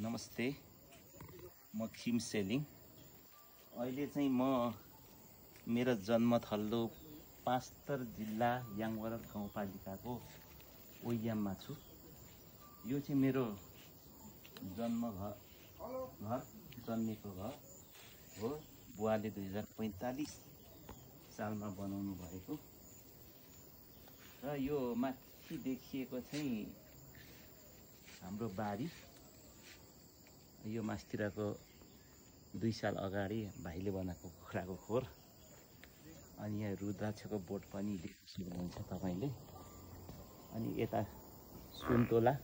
नमस्ते, म खिम सेलिङ। अहिले चाहिँ म मेरो जन्मथलो पाँचथर जिल्ला याङवरक गाउँपालिकाको ओयाममा छु। यो चाहिँ मेरो जन्म घर जन्मेको घर हो। बुवाले 2045 सालमा बनाउनु भएको र यो माथि देखिएको चाहिँ हाम्रो बारी। यो मास्तिरको 2 साल अगाडि भाइले बनाएको कुखुराको खोर। अनि यहाँ रुद्राक्षको बोट पनि देख्न सक्नुहुन्छ तपाईले। अनि यता सुन्तोला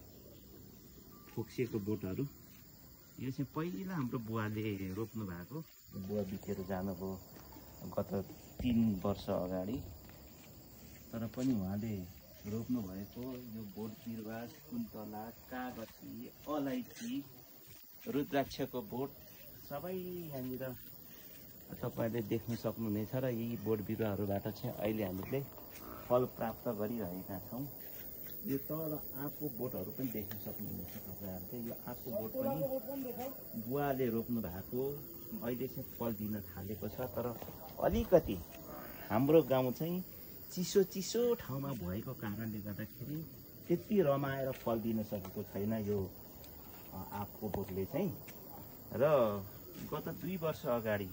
फोक्सिएको बोटहरू। यो चाहिँ पहिला हाम्रो बुवाले रोप्नु भएको। बुवा बितेर जानुभयो गत 3 वर्ष अगाडि। तर पनि उहाँले रोप्नु भएको यो बोट बिरुवा, सुन्तला, कागती, अलैँची, रुद्राक्षको बोट सबै यहाँनिर तपाईले देख्न सक्नुहुनेछ। र यी बोट बिरुवाहरूबाट चाहिँ अहिले हामीले फल प्राप्त गरिरहेका छौँ। यो तल आँपको बोटहरू पनि देख्न सक्नुहुनेछ तपाईहरुले। यो आँपको बोट पनि बुवाले रोप्नु भएको, अहिले चाहिँ फल दिन थालेको छ। तर अलिकति हाम्रो गाउँ चाहिँ चिसो ठाउँमा भएको कारणले गर्दाखेरि त्यति रमाएर फल दिन सकेको छैन यो आँपको बोटले चाहिँ। र गत 2 वर्ष अगाडि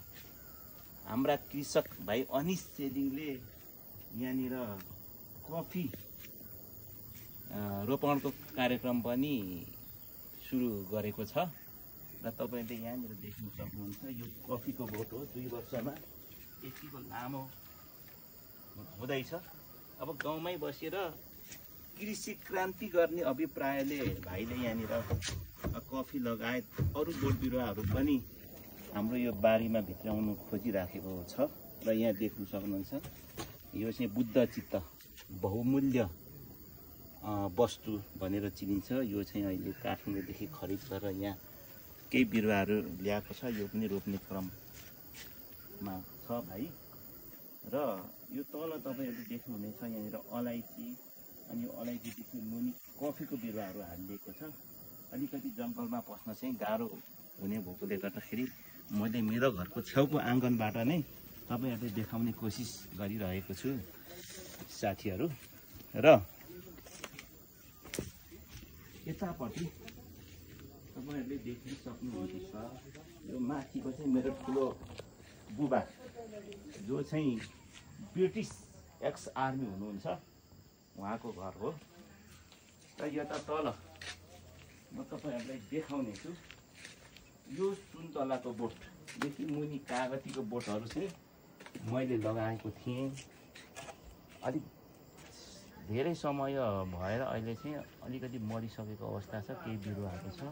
हाम्रा कृषक भाइ अनिश सेलिङले यहाँनिर कफी रोपणको कार्यक्रम पनि सुरु गरेको छ। र तपाईले यहाँनिर देख्न सक्नुहुन्छ यो कफीको बोट हो। 2 वर्षमा यतिको लामो हुँदैछ। अब गाउँमै बसेर कृषि क्रान्ति गर्ने अभिप्रायले भाइले यहाँनिर कफी लगायत अरू बोट बिरुवाहरू पनि हाम्रो यो बारीमा भित्राउनु खोजिराखेको छ। र यहाँ देख्न सक्नुहुन्छ यो चाहिँ बुद्ध चित्त बहुमूल्य वस्तु भनेर चिनिन्छ। यो चाहिँ अहिले काठमाडौँदेखि खरिद गरेर यहाँ केही बिरुवाहरू ल्याएको छ। यो पनि रोप्ने क्रममा छ भाइ। र यो तल तपाईहरुले देख्नुहुनेछ यहाँनिर अलैँची। अनि यो अलैँचीदेखि मुनि कफीको बिरुवाहरू हालिएको छ। अलिकति जङ्गलमा पस्न चाहिँ गाह्रो हुने भएकोले गर्दाखेरि मैले मेरो घरको छेउको आँगनबाट नै तपाईहरुले देखाउने कोसिस गरिरहेको छु साथीहरू। र यतापट्टि तपाईहरुले देख्न सक्नुहुन्छ यो माथिको चाहिँ मेरो ठुलो बुबा जो चाहिँ ब्रिटिस एक्स आर्मी हुनुहुन्छ, उहाँको घर हो। र यता तल म तपाईहरुलाई देखाउने छु यो सुन्तलाको बोटदेखि मुनि कागतीको बोटहरू चाहिँ मैले लगाएको थिएँ। अलिक धेरै समय भएर अहिले चाहिँ अलिकति मरिसकेको अवस्था छ। केही बिरुवाहरू छ।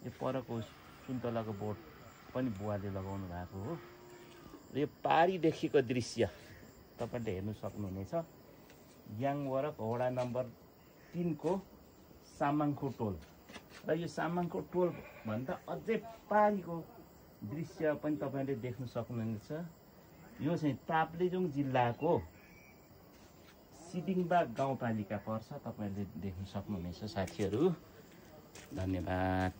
यो परको सुन्तलाको बोट पनि बुवाले लगाउनु भएको हो। र यो पारीदेखिको दृश्य तपाईले हेर्न सक्नुहुनेछ। याङवरक वडा नम्बर 3 को सामाङखो टोल। र यो सामाङखो टोल भन्दा अझै पारीको दृश्य पनि तपाईले देख्न सक्नुहुनेछ। यो चाहिँ ताप्लेजुङ जिल्लाको सिदिङबा गाउँपालिका पर्छ। तपाईले देख्न सक्नुहुनेछ साथीहरू। धन्यवाद।